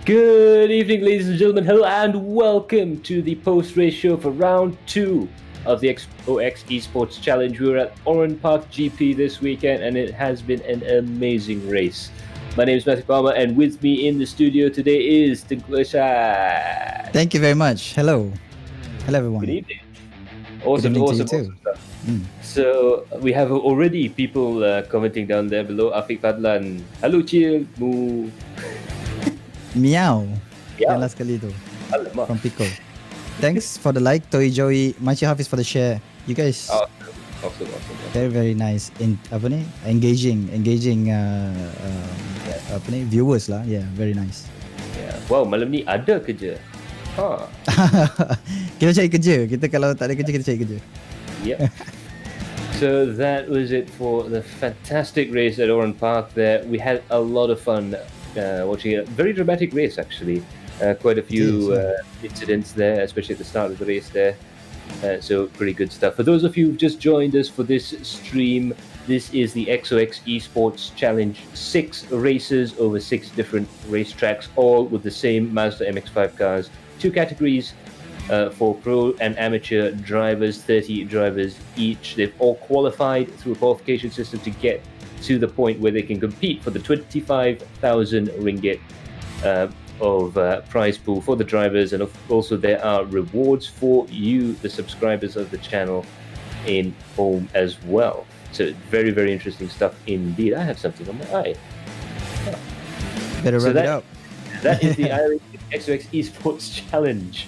Good evening, ladies and gentlemen. Hello and welcome to the post-race show for round 2 of the XOX Esports Challenge. We were at Oran Park GP this weekend and it has been an amazing race. My name is Matthew Palmer and with me in the studio today is Tengku. Thank you very much. Hello. Hello, everyone. Good evening. Awesome stuff. So we have already people commenting down there below. Afiq Fadlan. Hello, Chill. Moo. Meow. Yeah. Yang last kali tu. Alamak. From Pico. Thanks for the like, Toy Joey, Machi Hafiz for the share. You guys Awesome. very nice. Engaging viewers lah. Yeah, very nice. Yeah. Wow, malam ni ada kerja. Kita cari kerja. Kita kalau tak ada kerja, kita cari kerja. Yep. So that was it for the fantastic race at Oran Park there. We had a lot of fun watching it. Very dramatic race, actually. Quite a few incidents there, especially at the start of the race there. So pretty good stuff. For those of you who've just joined us for this stream, This is the XOX Esports Challenge. 6 races over 6 different racetracks, all with the same Mazda MX-5 cars. 2 categories for pro and amateur drivers, 30 drivers each. They've all qualified through a qualification system to get to the point where they can compete for the 25,000 ringgit of prize pool for the drivers, and also there are rewards for you, the subscribers of the channel, in home as well. So very, very interesting stuff indeed. I have something on my eye. Better rub it up. That is the Irish XOX Esports Challenge.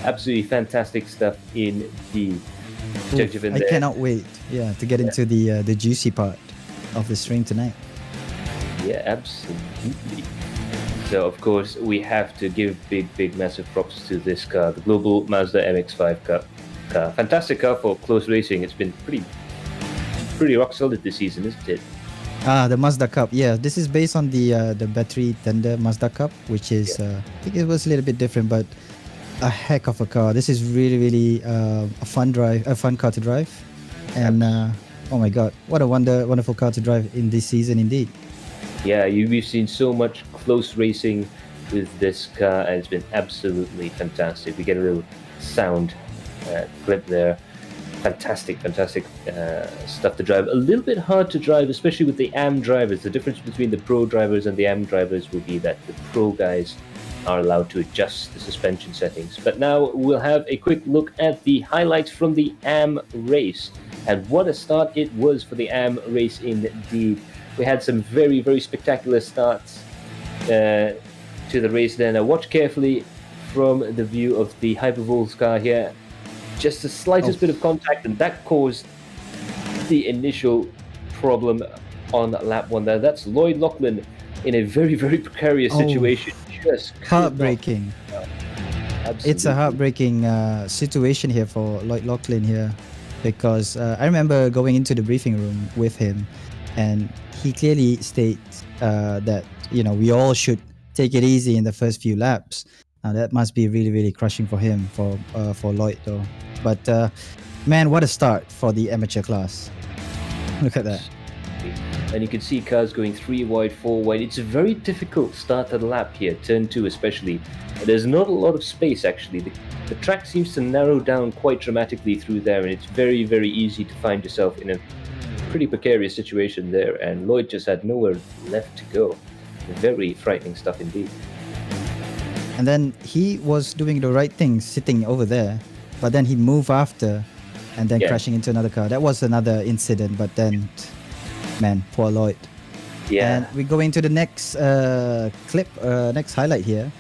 Absolutely fantastic stuff indeed. I cannot wait. Yeah, to get into the juicy part of the stream tonight. Yeah, absolutely. So of course we have to give big massive props to this car, the Global Mazda MX-5 car. Fantastic car for close racing. It's been pretty rock solid this season, isn't it? The Mazda Cup. Yeah, this is based on the battery tender Mazda Cup, which is I think it was a little bit different, but a heck of a car. This is really a fun car to drive, and oh my god, what a wonderful car to drive in this season indeed. Yeah, we've seen so much close racing with this car, and it's been absolutely fantastic. We get a little sound clip there. Fantastic stuff to drive. A little bit hard to drive, especially with the AM drivers. The difference between the pro drivers and the AM drivers will be that the pro guys are allowed to adjust the suspension settings. But now we'll have a quick look at the highlights from the AM race. And what a start it was for the AM race indeed. We had some very spectacular starts to the race there. Now watch carefully from the view of the Hypervolt car here. Just the slightest bit of contact, and that caused the initial problem on lap 1 there. That's Lloyd Lachlan in a very precarious situation. Just heartbreaking. It's a heartbreaking situation here for Lloyd Lachlan here, because I remember going into the briefing room with him, and he clearly states that we all should take it easy in the first few laps. Now that must be really crushing for him, for Lloyd though. But man, what a start for the amateur class. Look at that. And you can see cars going 3 wide, 4 wide. It's a very difficult start to the lap here, turn 2 especially. There's not a lot of space actually. The track seems to narrow down quite dramatically through there, and it's very easy to find yourself in a pretty precarious situation there, and Lloyd just had nowhere left to go. Very frightening stuff indeed. And then he was doing the right thing sitting over there, but then he moved after and then crashing into another car. That was another incident, but then, man, poor Lloyd. Yeah. And we go into the next clip, next highlight here,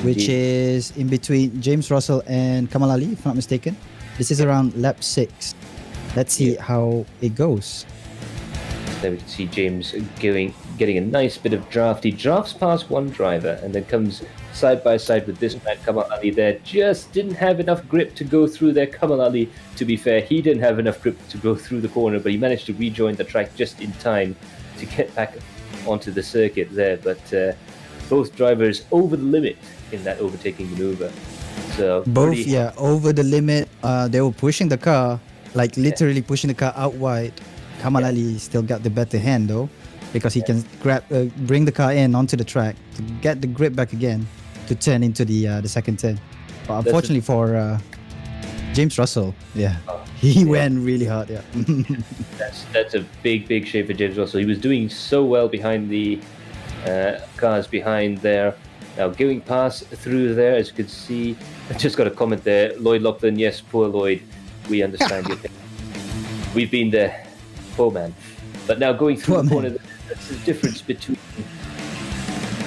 which is in between James Russell and Kamal Ali, if I'm not mistaken. This is around lap 6. Let's see how it goes. There we can see James getting a nice bit of draft. He drafts past one driver and then comes side by side with this man, Kamal Ali there. Just didn't have enough grip to go through there. Kamal Ali, to be fair, he didn't have enough grip to go through the corner, but he managed to rejoin the track just in time to get back onto the circuit there. But both drivers over the limit in that overtaking maneuver. So both, over the limit. They were pushing the car, like literally pushing the car out wide. Kamal Ali still got the better hand though, because he can bring the car in onto the track to get the grip back again to turn into the second turn. But unfortunately for James Russell, he went really hard. Yeah, that's a big shame for James Russell. He was doing so well behind the cars behind there. Now going past through there, as you can see, I just got a comment there. Lloyd Lachlan, yes, poor Lloyd. We understand your pain. We've been there. Poor man. But now going through the corner, that's the difference between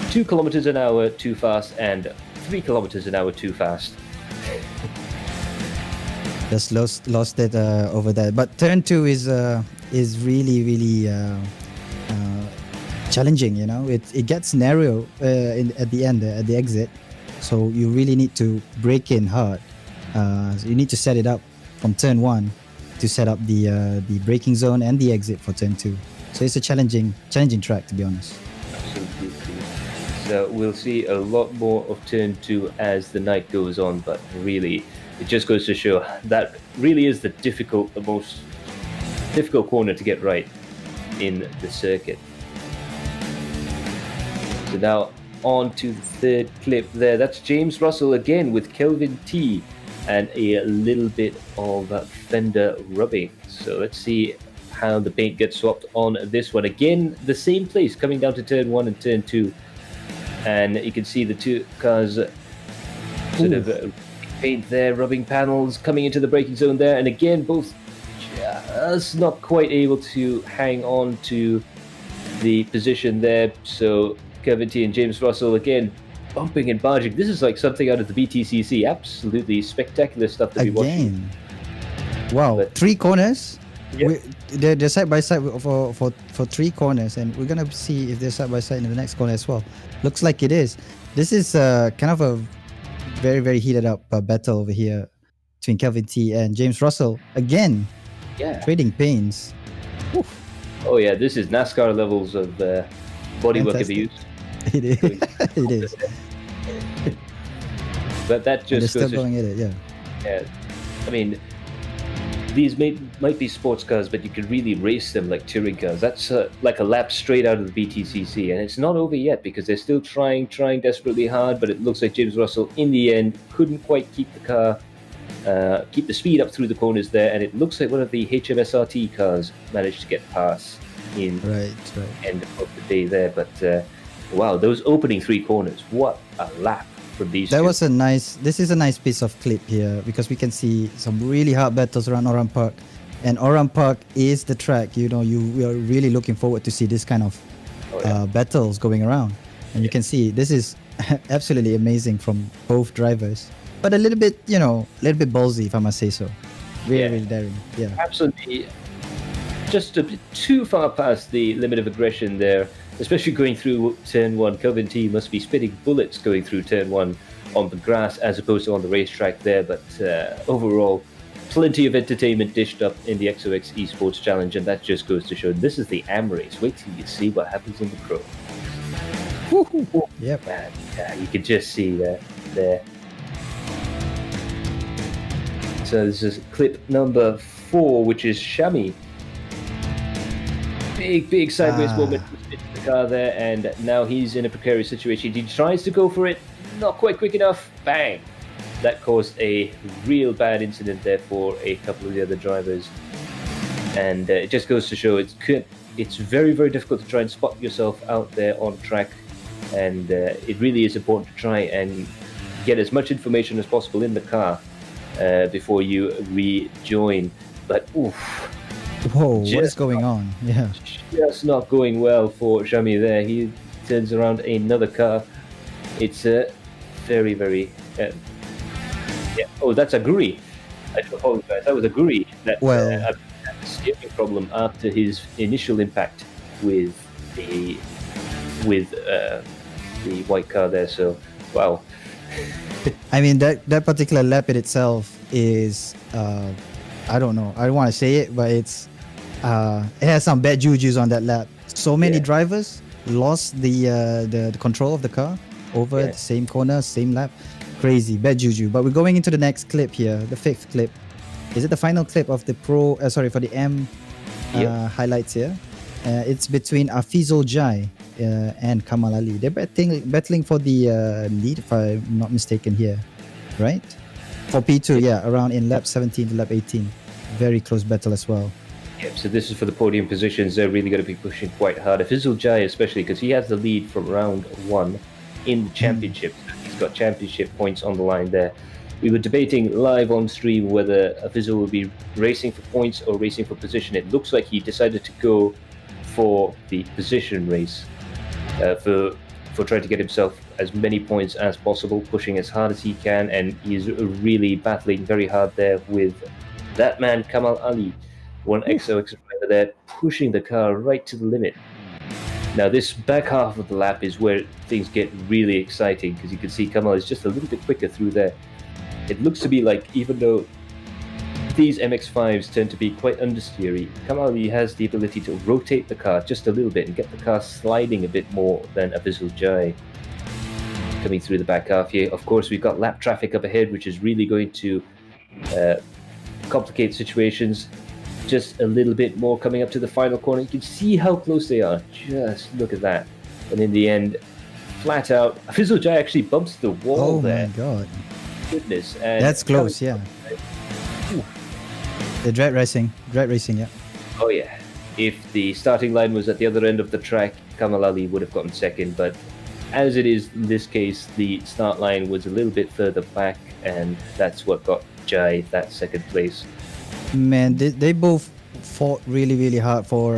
2 kilometers an hour too fast and 3 kilometers an hour too fast. Just lost it over there. But turn 2 is really challenging. It gets narrow at the end, at the exit. So you really need to brake in hard. So you need to set it up from turn 1 to set up the braking zone and the exit for turn 2. So it's a challenging track, to be honest. Absolutely. So we'll see a lot more of turn 2 as the night goes on, but really it just goes to show that really is the most difficult corner to get right in the circuit. So now on to the third clip there. That's James Russell again with Kelvin T and a little bit of fender rubbing. So let's see how the paint gets swapped on this one. Again, the same place coming down to turn 1 and turn 2. And you can see the two cars sort of paint there, rubbing panels, coming into the braking zone there. And again, both just not quite able to hang on to the position there. So Kevin T and James Russell again bumping and barging. This is like something out of the BTCC. Absolutely spectacular stuff to be watching. Wow, But 3 corners. Yep. They're side by side for 3 corners, and we're gonna see if they're side by side in the next corner as well. Looks like it is. This is kind of a very, very heated up battle over here between Kelvin T and James Russell. Again, trading pains. Oof. Oh yeah, this is NASCAR levels of bodywork abuse. It is. It is. But that And they're just still goes to going at it. Yeah. yeah. I mean, these might be sports cars, but you could really race them like touring cars. That's like a lap straight out of the BTCC, and it's not over yet because they're still trying desperately hard. But it looks like James Russell, in the end, couldn't quite keep the car, keep the speed up through the corners there, and it looks like one of the HMSRT cars managed to get past in end of the day there. But wow, those opening 3 corners, what a lap from these two. This is a nice piece of clip here because we can see some really hard battles around Oran Park, and Oran Park is the track. We are really looking forward to see this kind of battles going around, and you can see this is absolutely amazing from both drivers, but a little bit ballsy, if I must say so. Really daring. Yeah, absolutely. Just a bit too far past the limit of aggression there, especially going through turn 1. Kelvin T must be spitting bullets going through turn 1 on the grass as opposed to on the racetrack there. But overall, plenty of entertainment dished up in the XOX Esports Challenge, and that just goes to show this is the AM race. Wait till you see what happens in the Pro. Yep. Man, you can just see that there. So this is clip number 4, which is Shami. Big sideways moment into the car there, and now he's in a precarious situation. He tries to go for it, not quite quick enough. Bang! That caused a real bad incident there for a couple of the other drivers, and it just goes to show it's very, very difficult to try and spot yourself out there on track, and it really is important to try and get as much information as possible in the car before you rejoin. But oof. Whoa, what is going on? Yeah. Just not going well for Shami there. He turns around another car. It's a very, very... Oh, that's a Guri. I do apologize. That was a Guri that had a steering problem after his initial impact with the white car there. So, wow. I mean, that particular lap in itself is... I don't know. I don't want to say it, but it has some bad jujus on that lap. So many drivers lost the control of the car over the same corner, same lap. Crazy, bad juju. But we're going into the next clip here, the 5th clip. Is it the final clip of the for the M highlights here? It's between Afizul Jai and Kamal Ali. They're battling for the lead, if I'm not mistaken here, right? For P2, around in lap 17 to lap 18. Very close battle as well. Yep, so this is for the podium positions. They're really going to be pushing quite hard. Afizul Jai especially, because he has the lead from round 1 in the championship. He's got championship points on the line there. We were debating live on stream whether Afizul will be racing for points or racing for position. It looks like he decided to go for the position race for trying to get himself as many points as possible, pushing as hard as he can, and he's really battling very hard there with that man Kamal Ali, one XOX driver there, pushing the car right to the limit. Now this back half of the lap is where things get really exciting, because you can see Kamal is just a little bit quicker through there. It looks to be like, even though these MX-5s tend to be quite understeery, Kamal Ali has the ability to rotate the car just a little bit and get the car sliding a bit more than Afizul Jai. Coming through the back half here, of course, we've got lap traffic up ahead, which is really going to complicate situations. just a little bit more coming up to the final corner. You can see how close they are. Just look at that. And in the end, flat out, Fizzle Jai actually bumps the wall there. Oh my god. Goodness. And That's close, yeah. The drag racing, yeah. Oh yeah. If the starting line was at the other end of the track, Kamal Ali would have gotten second, but as it is in this case, the start line was a little bit further back, and that's what got Jai that second place. Man, they both fought really hard for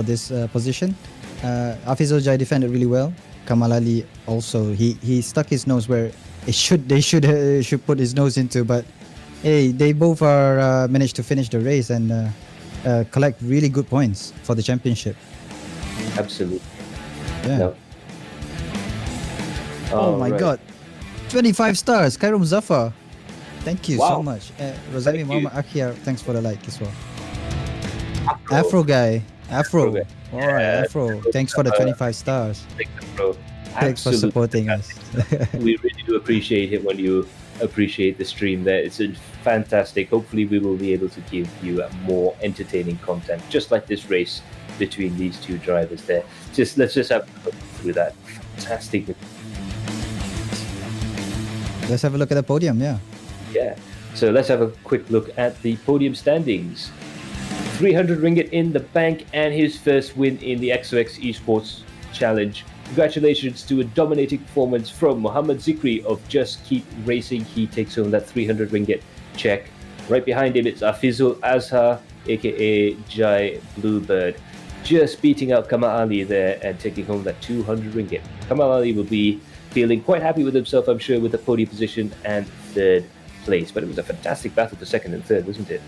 this position. Afizul Jai defended really well. Kamal Ali also he stuck his nose where they should put his nose into, but hey, they both are managed to finish the race and collect really good points for the championship. Absolutely. Yeah. No. Oh my right. god, 25 stars, Kairum Zafar. Thank you so Wow. much. Rosami Thank Muhammad Akhir, thanks for the like as well. Afro. Afro guy. Afro guy. Alright, Yeah, Afro. Thanks for the 25 stars. Thanks, bro. Thanks for Absolutely supporting us. we really do appreciate it when you appreciate the stream there. It's fantastic. Hopefully we will be able to give you more entertaining content, just like this race between these two drivers there. Let's just have a look through that. Fantastic. Let's have a look at the podium, yeah. Yeah. So let's have a quick look at the podium standings. 300 ringgit in the bank and his first win in the XOX Esports Challenge. Congratulations to a dominating performance from Muhammad Zikri of Just Keep Racing. He takes home that 300 ringgit check. Right behind him, it's Afizul Azhar, aka Jai Bluebird, just beating out Kamal Ali there and taking home that 200 ringgit. Kamal Ali will be feeling quite happy with himself, I'm sure, with the podium position and third place. But it was a fantastic battle for second and third, wasn't it?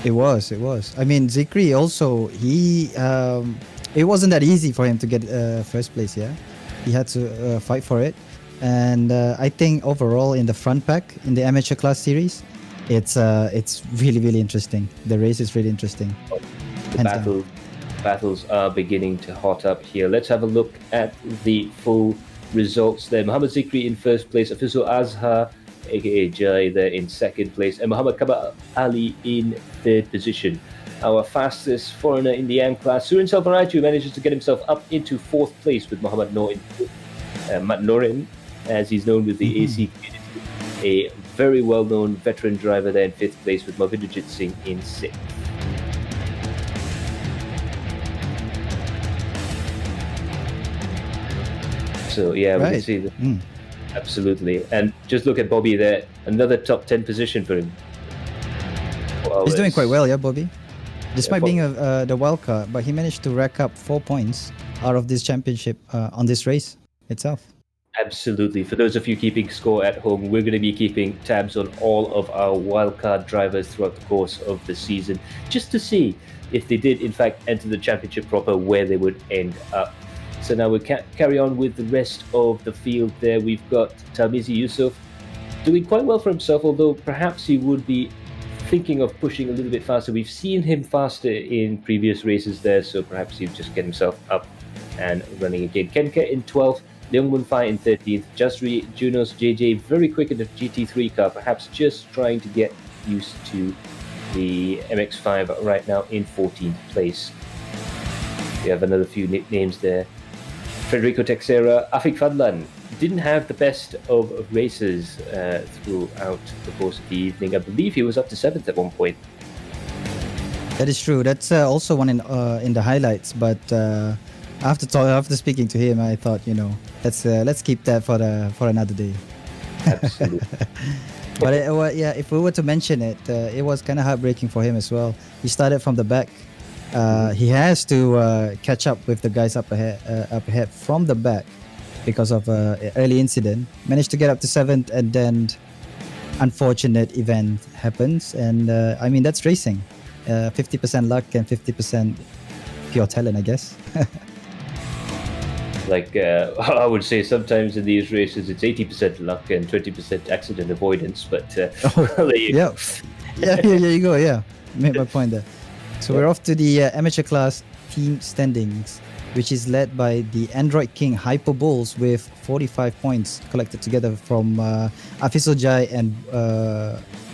It was. I mean, Zikri also, it wasn't that easy for him to get first place, yeah? He had to fight for it. And I think overall in the front pack, in the amateur class series, it's really interesting. The race is really interesting. The battles are beginning to hot up here. Let's have a look at the full results there. Muhammad Zikri in first place, Afizul Azhar, aka Jai, there in second place, and Muhammad Kamal Ali in third position. Our fastest foreigner in the AM class, Surin Selvaraju, manages to get himself up into fourth place with Muhammad Noor Mat Norin, as he's known with the AC community. A very well-known veteran driver there in fifth place with Movinderjit Singh in sixth. So yeah, we can see that. Absolutely. And just look at Bobby there, another top 10 position for him. Well, he's doing quite well, yeah, Bobby. Despite being the wild card, but he managed to rack up 4 points out of this championship on this race itself. Absolutely. For those of you keeping score at home, we're going to be keeping tabs on all of our wildcard drivers throughout the course of the season, just to see if they did in fact enter the championship proper, where they would end up. So now we'll carry on with the rest of the field there. We've got Talmizi Yusuf doing quite well for himself, although perhaps he would be thinking of pushing a little bit faster. We've seen him faster in previous races there, so perhaps he'll just get himself up and running again. Kenke in 12th, Leong Munfai in 13th, Jasri Junos JJ very quick in the GT3 car, perhaps just trying to get used to the MX-5 right now in 14th place. We have another few nicknames there. Federico Texera, Afik Fadlan didn't have the best of races throughout the course of the evening. I believe he was up to 7th at one point. That is true. That's also one in the highlights. But after speaking to him, I thought, let's keep that for another day. Absolutely. But if we were to mention it, it was kind of heartbreaking for him as well. He started from the back. He has to catch up with the guys up ahead from the back because of an early incident. Managed to get up to 7th, and then unfortunate event happens. And I mean, that's racing. 50% luck and 50% pure talent, I guess. I would say sometimes in these races it's 80% luck and 20% accident avoidance. But there you go. Yeah, you go. Yeah, made my point there. So we're off to the amateur class team standings, which is led by the Android King Hyper Bulls with 45 points collected together from Afizul Jai and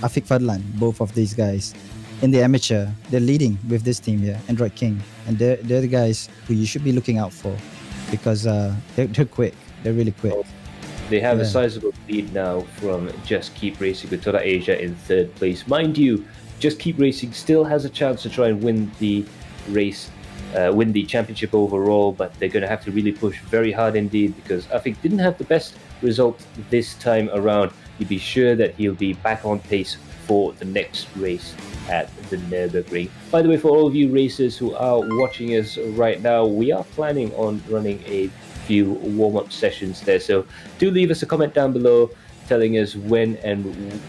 Afik Fadlan, both of these guys. in the amateur, they're leading with this team here, Android King, and they're the guys who you should be looking out for, because they're quick. They're really quick. They have a sizable lead now from Just Keep Racing with Toda Asia in third place. Mind you, Just Keep Racing still has a chance to try and win the race, win the championship overall, but they're going to have to really push very hard indeed, because I think didn't have the best result this time around. You'd be sure that he'll be back on pace for the next race at the Nürburgring. By the way, for all of you racers who are watching us right now, we are planning on running a few warm-up sessions there, so do leave us a comment down below telling us when and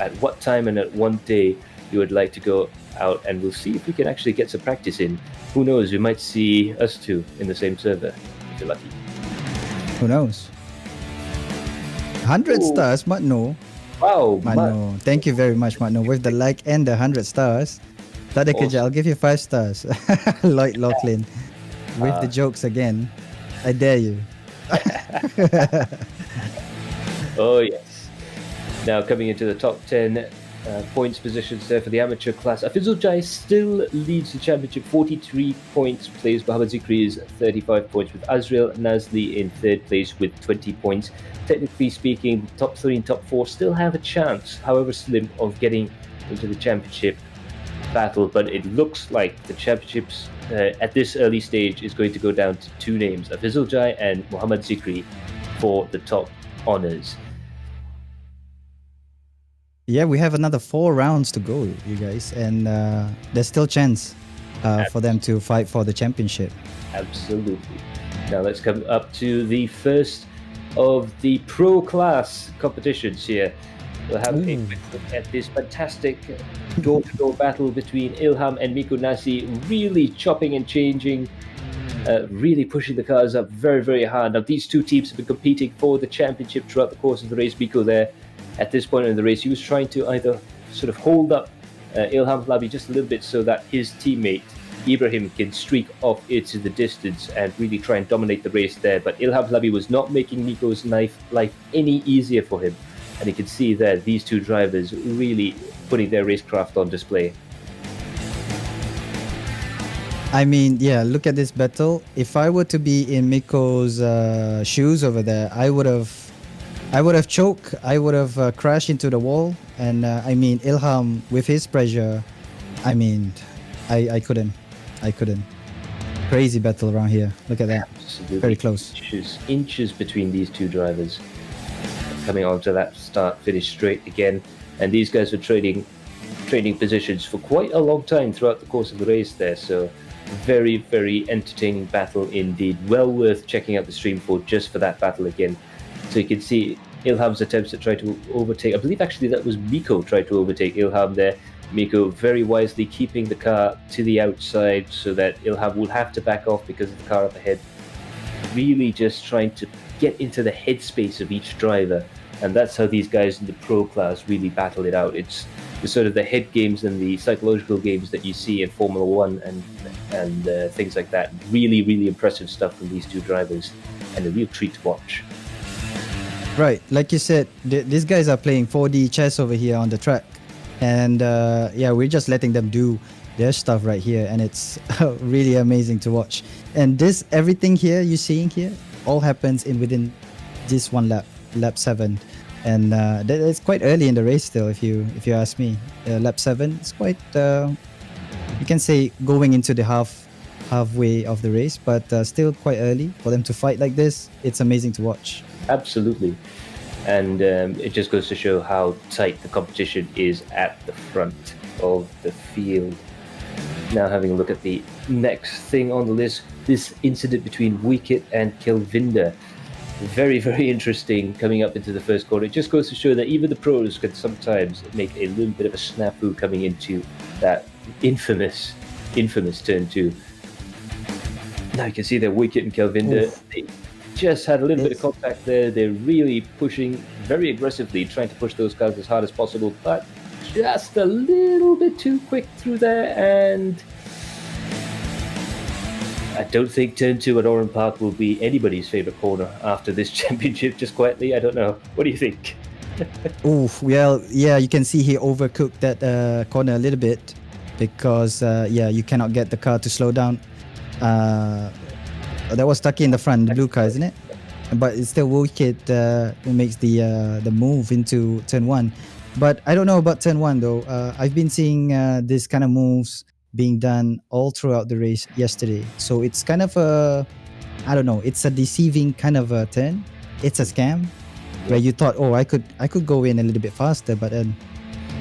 at what time and at what day you would like to go out, and we'll see if we can actually get some practice in. Who knows, we might see us two in the same server if you're lucky. Who knows? 100 stars, Matno. Wow, Matno. Thank you very much, Matno, with the like and the 100 stars. Tada kerja, I'll give you 5 stars. Lloyd Lachlan with the jokes again. I dare you. Oh yes. Now coming into the top 10 points positions there for the amateur class. Afizul still leads the championship, 43 points. Plays Muhammad Zikri is 35 points, with Azrael Nazli in third place with 20 points. Technically speaking, the top 3 and top 4 still have a chance, however slim, of getting into the championship battle, but it looks like the championships at this early stage is going to go down to 2 names, Afizul Jai and Muhammad Zikri, for the top honors. Yeah, we have another 4 rounds to go, you guys, and there's still chance for them to fight for the championship. Absolutely. Now let's come up to the first of the pro class competitions here. We'll have a quick look at this fantastic door-to-door battle between Ilham and Miko Nasi, really chopping and changing, really pushing the cars up very, very hard. Now these two teams have been competing for the championship throughout the course of the race. Miko there, at this point in the race, he was trying to either sort of hold up Ilham Labi just a little bit so that his teammate Ibrahim can streak off into the distance and really try and dominate the race there. But Ilham Labi was not making Miko's life any easier for him. And you can see there, these two drivers really putting their racecraft on display. I mean, yeah, look at this battle. If I were to be in Miko's shoes over there, I would have choked. I would have crashed into the wall. And I mean, Ilham with his pressure, I mean, I couldn't. Crazy battle around here. Look at that. Absolutely. Very close. Inches between these two drivers. Coming onto that start-finish straight again, and these guys were trading positions for quite a long time throughout the course of the race there. So very, very entertaining battle indeed. Well worth checking out the stream for just for that battle again. So you can see Ilham's attempts to try to overtake. I believe actually that was Miko tried to overtake Ilham there. Miko very wisely keeping the car to the outside so that Ilham will have to back off because of the car up ahead. Really just trying to get into the headspace of each driver, and that's how these guys in the pro class really battle it out. It's the sort of the head games and the psychological games that you see in Formula One and things like that. Really, really impressive stuff from these two drivers, and a real treat to watch. Right, like you said, these guys are playing 4D chess over here on the track, and yeah, we're just letting them do their stuff right here, and it's really amazing to watch. And this everything here you're seeing here all happens within this one lap 7, and it's quite early in the race still. If you ask me, lap 7 is quite you can say going into the halfway of the race, but still quite early for them to fight like this. It's amazing to watch. Absolutely, and it just goes to show how tight the competition is at the front of the field. Now having a look at the next thing on the list, this incident between Wicket and Kelvinder. Very, very interesting coming up into the first corner. It just goes to show that even the pros can sometimes make a little bit of a snafu coming into that infamous turn 2. Now you can see that Wicket and Kelvinder, they just had a little bit of contact there. They're really pushing very aggressively, trying to push those cars as hard as possible, but just a little bit too quick through there, and I don't think turn 2 at Oran Park will be anybody's favourite corner after this championship, just quietly. I don't know. What do you think? Oof, well, yeah, you can see he overcooked that corner a little bit because, yeah, you cannot get the car to slow down. That was Taki in the front, the blue car, isn't it? But it's still Wookid who makes the move into turn one. But I don't know about turn one though. I've been seeing this kind of moves being done all throughout the race yesterday. So it's kind of a, I don't know, it's a deceiving kind of a turn. It's a scam where you thought, oh, I could go in a little bit faster, but then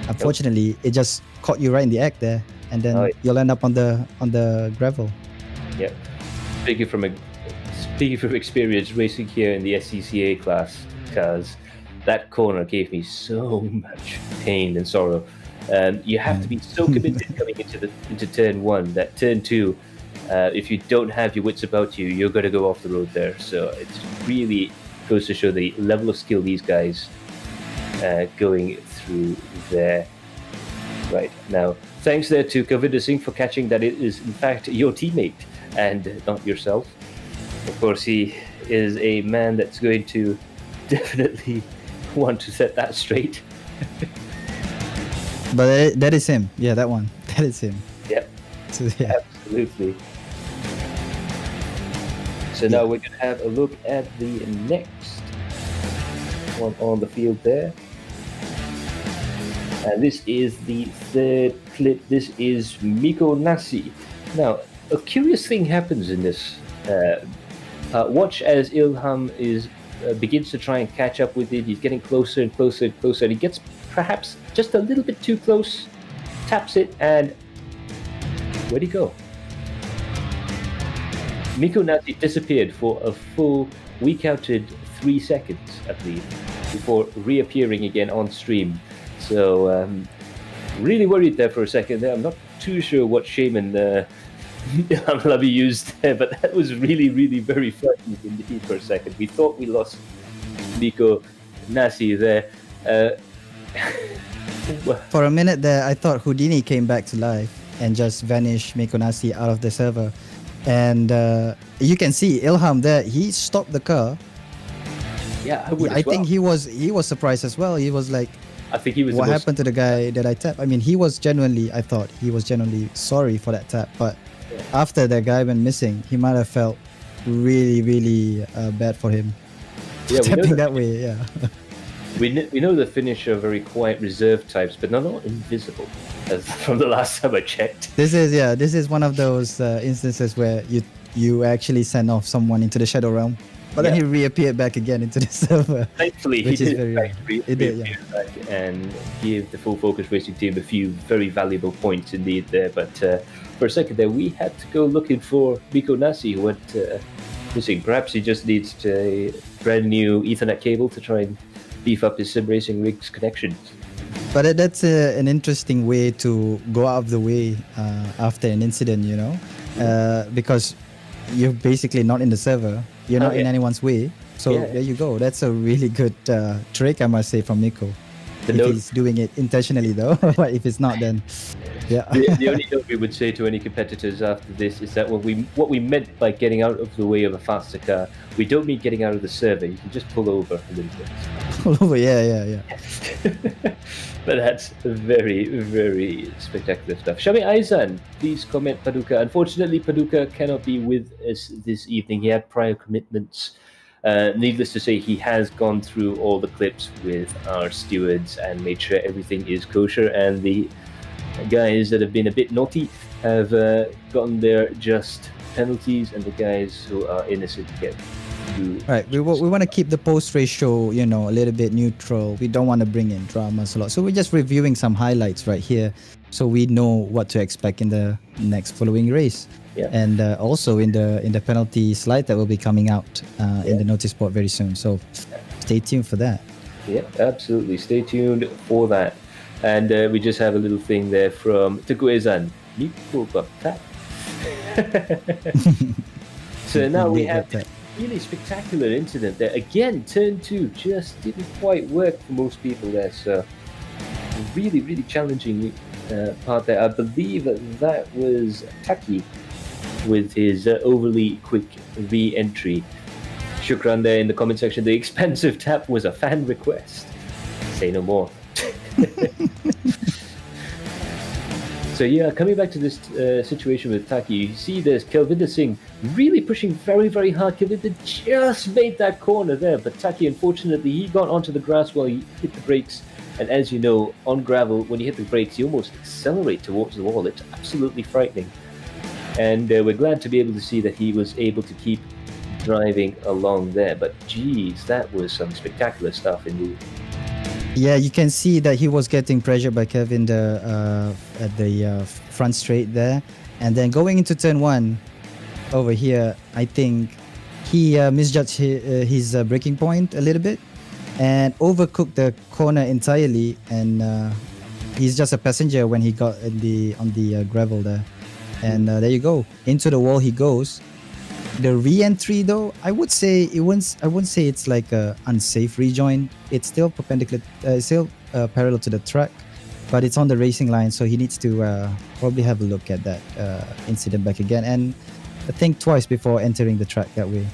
unfortunately it just caught you right in the act there, and then you'll end up on the gravel. Yeah. Speaking from experience racing here in the SCCA class, because that corner gave me so much pain and sorrow. You have to be so committed coming into turn one that turn two, if you don't have your wits about you, you're going to go off the road there. So it's really goes to show the level of skill these guys going through there. Right now, thanks there to Kavinder Singh for catching that it is in fact your teammate and not yourself. Of course, he is a man that's going to definitely want to set that straight. But that is him. Yeah, that one. That is him. Yep. So, yeah. Absolutely. So now we're going to have a look at the next one on the field there. And this is the third clip. This is Miko Nasi. Now, a curious thing happens in this. Watch as Ilham begins to try and catch up with it. He's getting closer and closer and closer. And he gets perhaps just a little bit too close, taps it, and where'd he go? Miko Nasi disappeared for a full, we counted 3 seconds, I believe, before reappearing again on stream. So, really worried there for a second there. I'm not too sure what Shaman Labi used there, but that was really, really very frightening indeed for a second. We thought we lost Miko Nasi there. For a minute there, I thought Houdini came back to life and just vanished Miko Nasi out of the server. And you can see Ilham there, he stopped the car. Yeah, I would as well. I think he was surprised as well. He was like, I think he was. What happened to the guy that I tapped? I mean, I thought he was genuinely sorry for that tap. But after that guy went missing, he might have felt really, really bad for him. Yeah, tapping that way. Yeah. We know the Finnish are very quiet, reserved types, but they're not invisible. As from the last time I checked. This is one of those instances where you actually send off someone into the shadow realm. But then he reappeared back again into the server. Thankfully, he did reappear back and give the Full Focus Racing team a few very valuable points indeed there. But for a second there, we had to go looking for Miko Nasi, who went missing. Perhaps he just needs a brand new Ethernet cable to try and beef up his sim racing rig's connections. But that's an interesting way to go out of the way after an incident, you know, because you're basically not in the server. You're not in anyone's way. So there you go. That's a really good trick, I must say, from Miko. If he's doing it intentionally, though. But if it's not, then yeah. The only note we would say to any competitors after this is that what we meant by getting out of the way of a faster car, we don't mean getting out of the server. You can just pull over a little bit. Pull over, yeah. But that's very, very spectacular stuff. Shami Aizan, please comment Paduka. Unfortunately, Paduka cannot be with us this evening. He had prior commitments. Needless to say, he has gone through all the clips with our stewards and made sure everything is kosher. And the guys that have been a bit naughty have gotten their just penalties, and the guys who are innocent get. Right, we want to keep the post-race show, you know, a little bit neutral. We don't want to bring in dramas a lot. So we're just reviewing some highlights right here, so we know what to expect in the next following race. Yeah. And also in the penalty slide that will be coming out in the notice board very soon. So stay tuned for that. Yeah, absolutely. Stay tuned for that. And we just have a little thing there from Teguezan. So now we have this really spectacular incident there. Again, turn 2 just didn't quite work for most people there. So really, really challenging part there. I believe that was Taki with his overly quick re-entry. Shukran there in the comment section. The expensive tap was a fan request. Say no more. So yeah, coming back to this situation with Taki, you see there's Kelvinder Singh really pushing very, very hard. Kelvinder just made that corner there, but Taki, unfortunately, he got onto the grass while he hit the brakes. And as you know, on gravel, when you hit the brakes, you almost accelerate towards the wall. It's absolutely frightening. And we're glad to be able to see that he was able to keep driving along there. But geez, that was some spectacular stuff indeed. Yeah, you can see that he was getting pressured by Kevin at the front straight there. And then going into turn 1 over here, I think he misjudged his braking point a little bit and overcooked the corner entirely. And he's just a passenger when he got on the gravel there. And there you go. Into the wall he goes. The re-entry though, I wouldn't say it's like a unsafe rejoin. It's still perpendicular, parallel to the track, but it's on the racing line, so he needs to probably have a look at that incident back again and think twice before entering the track that way.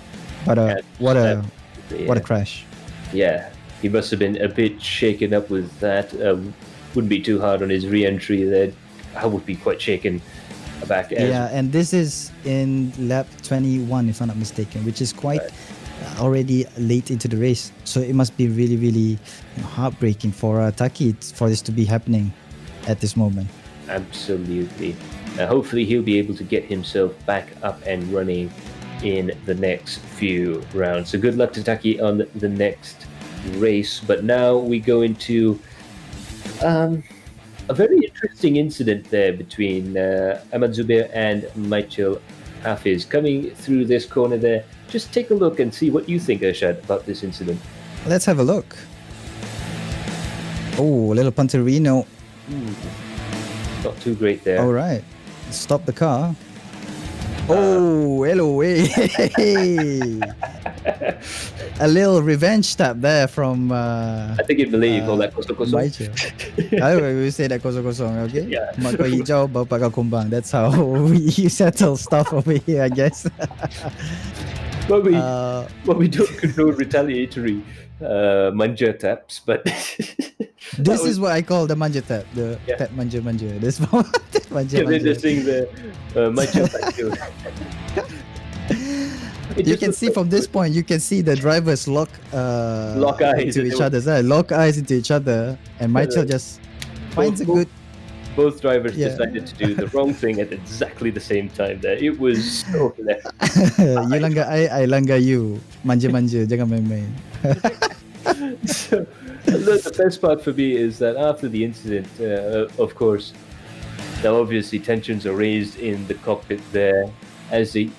But what a crash! Yeah, he must have been a bit shaken up with that. Wouldn't be too hard on his re-entry there. I would be quite shaken back. Yeah, and this is in lap 21 if I'm not mistaken, which is quite already late into the race, so it must be really, really heartbreaking for Taki for this to be happening at this moment. Absolutely. Hopefully he'll be able to get himself back up and running in the next few rounds. So good luck to Taki on the next race. But now we go into a very interesting incident there between Ahmad Zubair and Michael Hafiz coming through this corner there. Just take a look and see what you think, Arshad, about this incident. Let's have a look. Oh, a little Punterino. Not too great there. All right. Stop the car. Oh, hello. Hey. A little revenge tap there from I think in Malay you call that kosong-kosong. We say that kosong-kosong, okay? Yeah. Mak kau hijau, bapak kau kumbang. That's how we settle stuff over here, I guess. But we don't condone retaliatory manja taps, but this is what I call the manja tap, the tap manja. This one, manja. They're just saying the manja tap. You can see from this point, you can see the drivers lock eyes into each other. Lock eyes into each other, and Michael just finds a good. Both drivers decided to do the wrong thing at exactly the same time. There, it was so hilarious. You langgar I langgar you. Manja, jangan main-main. So, the best part for me is that after the incident, of course, now obviously tensions are raised in the cockpit there as he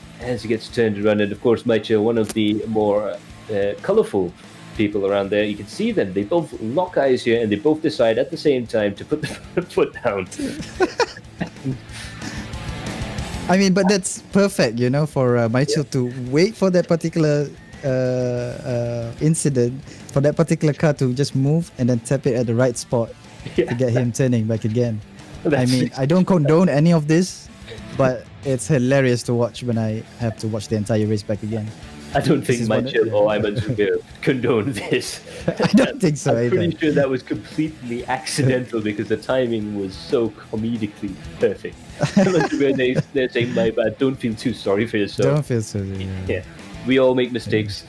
gets turned around, and of course Maicha, one of the more colourful people around there, you can see them, they both lock eyes here and they both decide at the same time to put the foot down. I mean, but that's perfect, for Maicha to wait for that particular incident, for that particular car to just move and then tap it at the right spot to get him turning back again. I mean, I don't condone any of this, but it's hilarious to watch when I have to watch the entire race back again. I don't think Michael or Ayman Zubair condone this. I don't think so I'm either. pretty sure that was completely accidental because the timing was so comedically perfect. Ayman Zubair, they're saying, my bad, don't feel too sorry for yourself. Don't feel so. Yeah, we all make mistakes.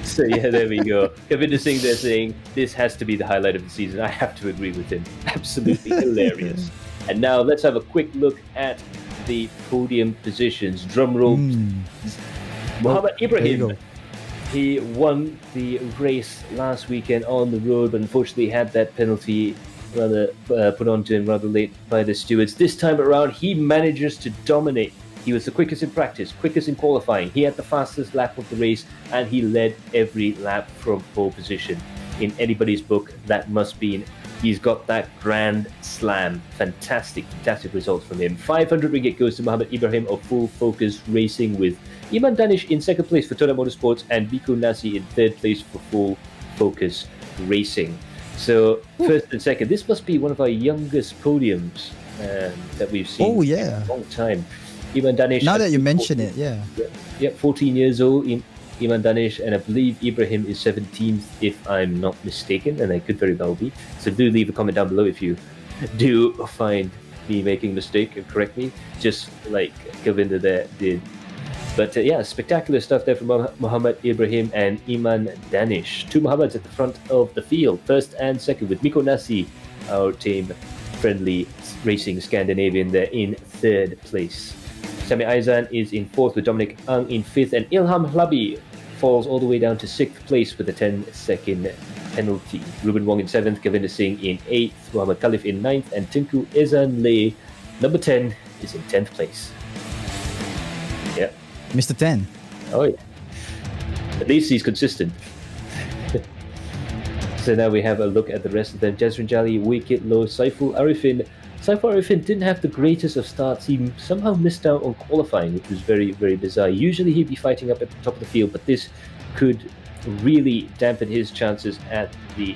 So yeah, there we go. Kavinder Singh, they're saying, this has to be the highlight of the season. I have to agree with him. Absolutely hilarious. And now let's have a quick look at the podium positions. Drum roll. Muhammad Ibrahim. He won the race last weekend on the road, but unfortunately had that penalty put onto him rather late by the stewards. This time around, he manages to dominate. He was the quickest in practice, quickest in qualifying. He had the fastest lap of the race, and he led every lap from pole position. In anybody's book, that must be he's got that Grand Slam. Fantastic results from him. 500 ringgit goes to Muhammad Ibrahim of Full Focus Racing, with Iman Danish in second place for Toda Motorsports and Biku Nasi in third place for Full Focus Racing. So first and second, this must be one of our youngest podiums that we've seen in a long time. Iman Danish. Now that you mention it, 14 years old. Iman Danish, and I believe Ibrahim is 17th, if I'm not mistaken, and I could very well be. So do leave a comment down below if you do find me making a mistake and correct me, just like Govinda there did. But yeah, spectacular stuff there from Muhammad Ibrahim and Iman Danish. Two Muhammads at the front of the field, first and second, with Miko Nasi, our team friendly racing Scandinavian, there in third place. Sami Aizan is in fourth, with Dominic Ang in fifth, and Ilham Hlabi falls all the way down to sixth place with a 10-second penalty. Ruben Wong in seventh, Govinda Singh in eighth, Muhammad Khalif in ninth, and Tinku Ezan Le, number 10, is in 10th place. Yeah. Mr. 10. Oh yeah. At least he's consistent. So now we have a look at the rest of them. Jazrin Jali, wicket low. Saiful Arifin. Saiful Arifin didn't have the greatest of starts. He somehow missed out on qualifying, which was very, very bizarre. Usually he'd be fighting up at the top of the field, but this could really dampen his chances at the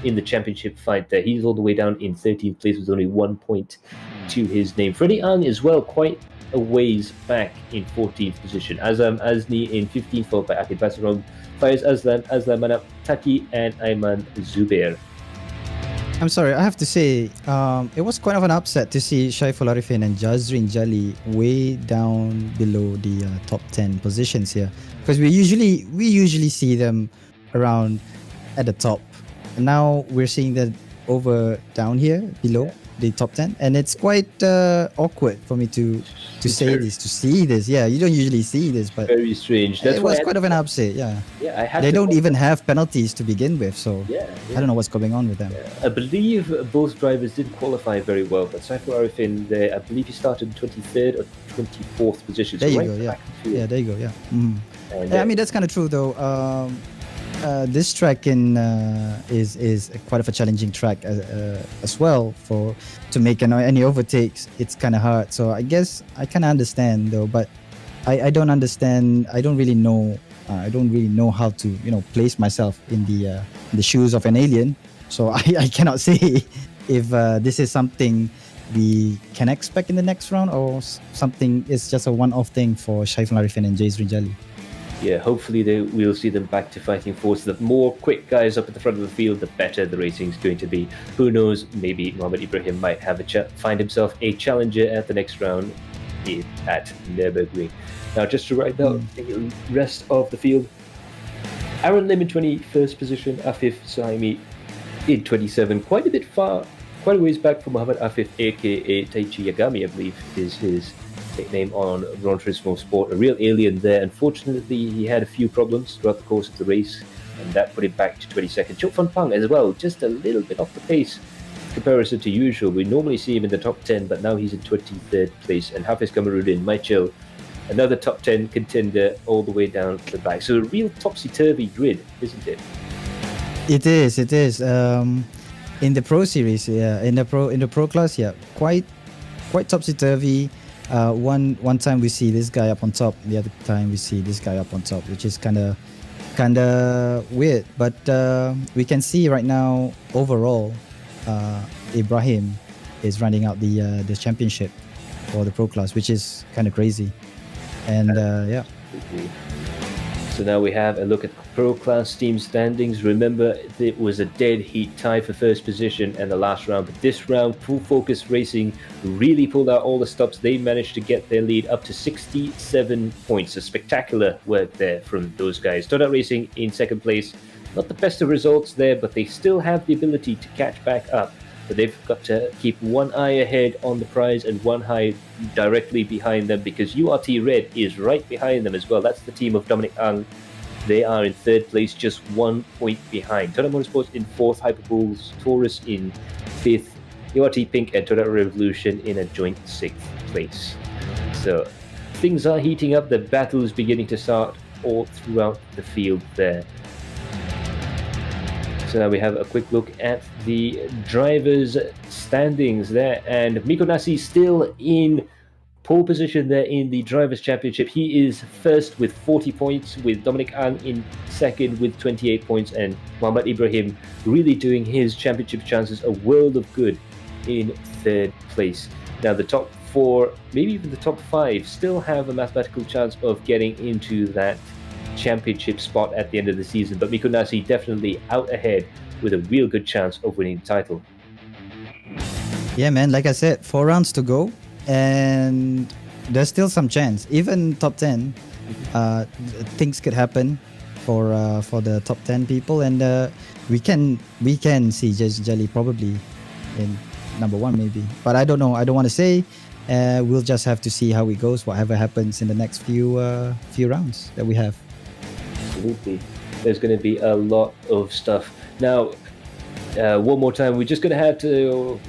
in the championship fight there. He's all the way down in 13th place with only 1 point to his name. Freddie Ang as well, quite a ways back in 14th position. Azam Azni in 15th, followed by Akid Basarom, Faiz Azlan, Azlan Manap Taki, and Ayman Zubair. I'm sorry, I have to say, it was quite of an upset to see Saiful Arifin and Jazrin Jali way down below the top 10 positions here, because we usually see them around at the top. And now we're seeing that over down here below the top 10, and it's quite awkward for me to say this, to see this. Yeah, you don't usually see this, but very strange. It was quite of an upset. Yeah, they don't even have penalties to begin with, so I don't know what's going on with them. I believe both drivers did qualify very well, but Saiful Arifin, there, I believe he started 23rd or 24th position. There you go. Yeah, there you go. Yeah. Mm-hmm. I mean, that's kind of true though. This track is quite of a challenging track as well to make any overtakes. It's kind of hard. So I guess I kind of understand though, but I don't understand. I don't really know. I don't really know how to place myself in the shoes of an alien. So I cannot say if this is something we can expect in the next round or something is just a one-off thing for Saiful Arifin and Jazrin Jali. Yeah, hopefully we'll see them back to fighting force. The more quick guys up at the front of the field, the better the racing's going to be. Who knows, maybe Muhammad Ibrahim might have find himself a challenger at the next round at Nürburgring. Now, just to write down the rest of the field, Aaron Lim in 21st position, Afif Suhaimi in 27, quite a ways back from Muhammad Afif, aka Taichi Yagami, I believe is his nickname on Gran Turismo Sport. A real alien there. Unfortunately, he had a few problems throughout the course of the race, and that put him back to 22nd. Chok Fan Pang as well, just a little bit off the pace in comparison to usual. We normally see him in the top 10, but now he's in 23rd place. And Hafiz Kamarudin, Michael, another top 10 contender all the way down to the back. So a real topsy-turvy grid, isn't it? It is. In the Pro Series, in the Pro class, quite topsy-turvy. One time we see this guy up on top, the other time we see this guy up on top, which is kind of weird. But we can see right now overall, Ibrahim is running out the championship for the Pro class, which is kind of crazy. And So now we have a look at Pro Class team standings. Remember, it was a dead heat tie for first position in the last round, but this round, Full Focus Racing really pulled out all the stops. They managed to get their lead up to 67 points. A spectacular work there from those guys. Todat Racing in second place. Not the best of results there, but they still have the ability to catch back up. But they've got to keep one eye ahead on the prize and one eye directly behind them, because URT Red is right behind them as well. That's the team of Dominic Ang. They are in third place, just 1 point behind. Toyota Motorsports in fourth, Hyperbulls Taurus in fifth, URT Pink and Toyota Revolution in a joint sixth place. So things are heating up. The battle is beginning to start all throughout the field there. So now we have a quick look at the drivers' standings there, and Miko Nasi still in pole position there in the Drivers' Championship. He is first with 40 points, with Dominic Ang in second with 28 points, and Muhammad Ibrahim really doing his championship chances a world of good in third place. Now the top four, maybe even the top five, still have a mathematical chance of getting into that championship spot at the end of the season. But Mikunasi definitely out ahead with a real good chance of winning the title. Yeah, man. Like I said, 4 rounds to go, and there's still some chance. Even top 10, things could happen for the top 10 people, and we can see Jelly probably in number 1 maybe. But I don't know. I don't want to say. We'll just have to see how it goes. Whatever happens in the next few rounds that we have. Absolutely, there's going to be a lot of stuff now. One more time, we're just going to have to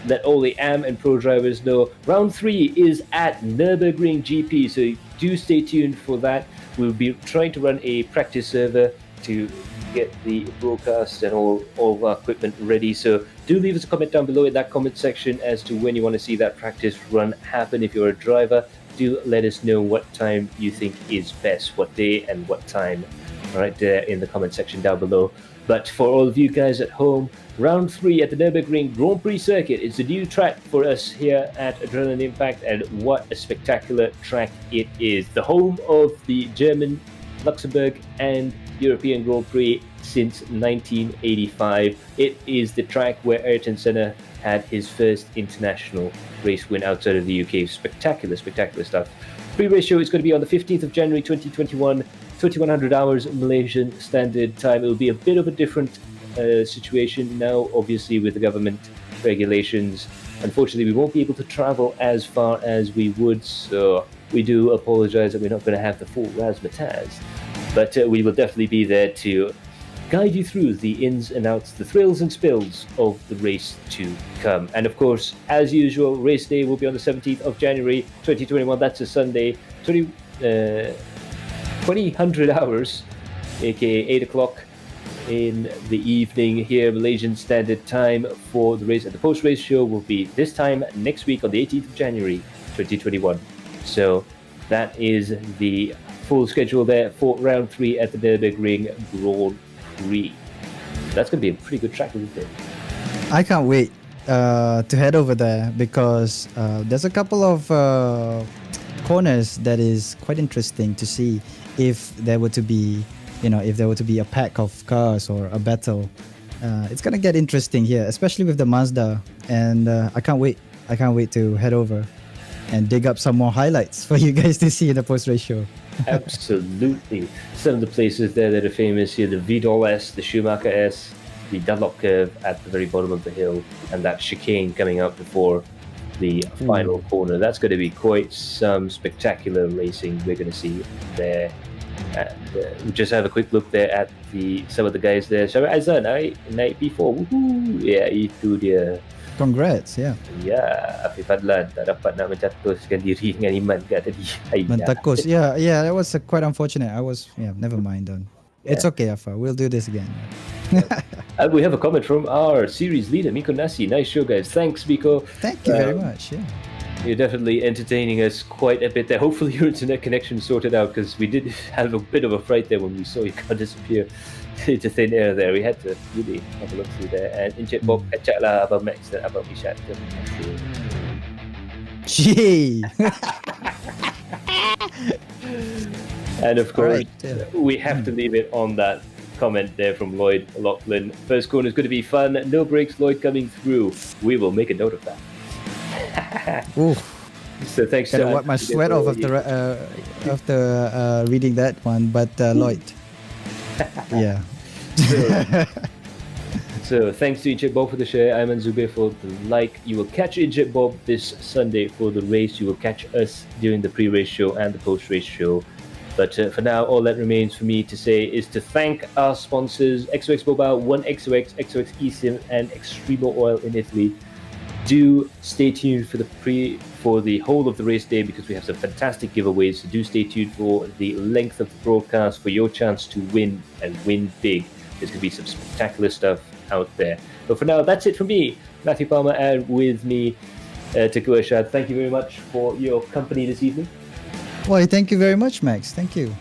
let all the AM and pro drivers know round 3 is at Nürburgring GP, so do stay tuned for that. We'll be trying to run a practice server to get the broadcast and all of our equipment ready, so do leave us a comment down below in that comment section as to when you want to see that practice run happen. If you're a driver, do let us know what time you think is best, what day and what time, right there in the comment section down below. But for all of you guys at home, round 3 at the Nürburgring Grand Prix circuit is a new track for us here at Adrenaline Impact, and what a spectacular track it is. The home of the German, Luxembourg and European Grand Prix since 1985. It is the track where Ayrton Senna had his first international race win outside of the UK. Spectacular stuff. Pre-race show is going to be on the 15th of January 2021, 2100 hours Malaysian Standard Time. It will be a bit of a different situation now, obviously, with the government regulations. Unfortunately, we won't be able to travel as far as we would, so we do apologize that we're not going to have the full razzmatazz. But we will definitely be there to guide you through the ins and outs, the thrills and spills of the race to come. And of course, as usual, race day will be on the 17th of January 2021. That's a Sunday, 2000 hours, aka 8 o'clock in the evening here, Malaysian Standard Time, for the race. And the post-race show will be this time next week on the 18th of January 2021. So that is the full schedule there for round 3 at the Nürburgring Grand Prix. That's going to be a pretty good track, isn't it? I can't wait to head over there, because there's a couple of corners that is quite interesting to see if there were to be, a pack of cars or a battle. It's gonna get interesting here, especially with the Mazda, and I can't wait to head over and dig up some more highlights for you guys to see in the post-race show. Absolutely. Some of the places there that are famous here, the Vidal S, the Schumacher S, the Dunlop curve at the very bottom of the hill, and that chicane coming up before the final corner. That's going to be quite some spectacular racing we're going to see there. And we just have a quick look there at some of the guys there. Syarif Azan, night before. Woohoo! Yeah, itu dia. Congrats, yeah. Ya, Afif Adlan tak dapat nak mencatuskan diri dengan Iman kat tadi. Mentakus, yeah, that was quite unfortunate. Never mind then. Yeah. It's okay, Afa. We'll do this again. And we have a comment from our series leader, Miko Nasi. Nice show, guys. Thanks, Miko. Thank you very much. Yeah. You're definitely entertaining us quite a bit there. Hopefully your internet connection sorted out, because we did have a bit of a fright there when we saw you disappear into thin air there. We had to really have a look through there. And Encik Bob, kacak lah Abang Max dan Abang Ishat. Gee! And of course, right, we have to leave it on that comment there from Lloyd Lachlan. First corner is going to be fun. No brakes, Lloyd coming through. We will make a note of that. So thanks. Gotta wipe my sweat off after reading that one, but Lloyd. Yeah. So thanks to Encik Bob for the share, Ayman Zubair for the like. You will catch Encik Bob this Sunday for the race. You will catch us during the pre-race show and the post-race show. But for now, all that remains for me to say is to thank our sponsors, XOX Mobile, 1XOX, XOX eSIM, and Extremo Oil in Italy. Do stay tuned for the whole of the race day, because we have some fantastic giveaways. So do stay tuned for the length of the broadcast for your chance to win, and win big. There's going to be some spectacular stuff out there. But for now, that's it from me, Matthew Palmer, and with me, Teku Ashad. Thank you very much for your company this evening. Well, thank you very much, Max. Thank you.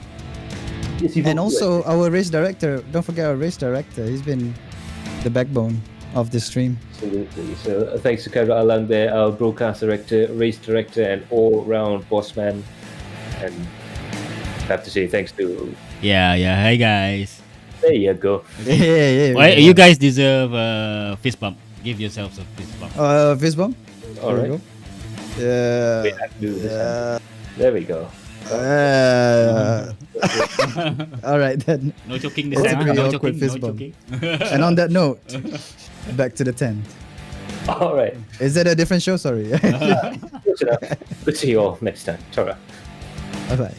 Yes, and also our race director. Don't forget our race director. He's been the backbone of the stream. Absolutely. So thanks to Khairul Alang there, our broadcast director, race director, and all-round boss man. And have to say thanks to. Yeah. Hey guys. There you go. Yeah. Well, you guys deserve a fist bump. Give yourselves a fist bump. Fist bump. All There we right. go. Yeah. Wait, I have to do this. There we go. All right then. No choking this It's a time. pretty No awkward choking. fist No bump. choking. And on that note, back to the tent. All right. Is that a different show? Sorry. Good to know. Good to see you all next time. Ta-ra. Bye bye.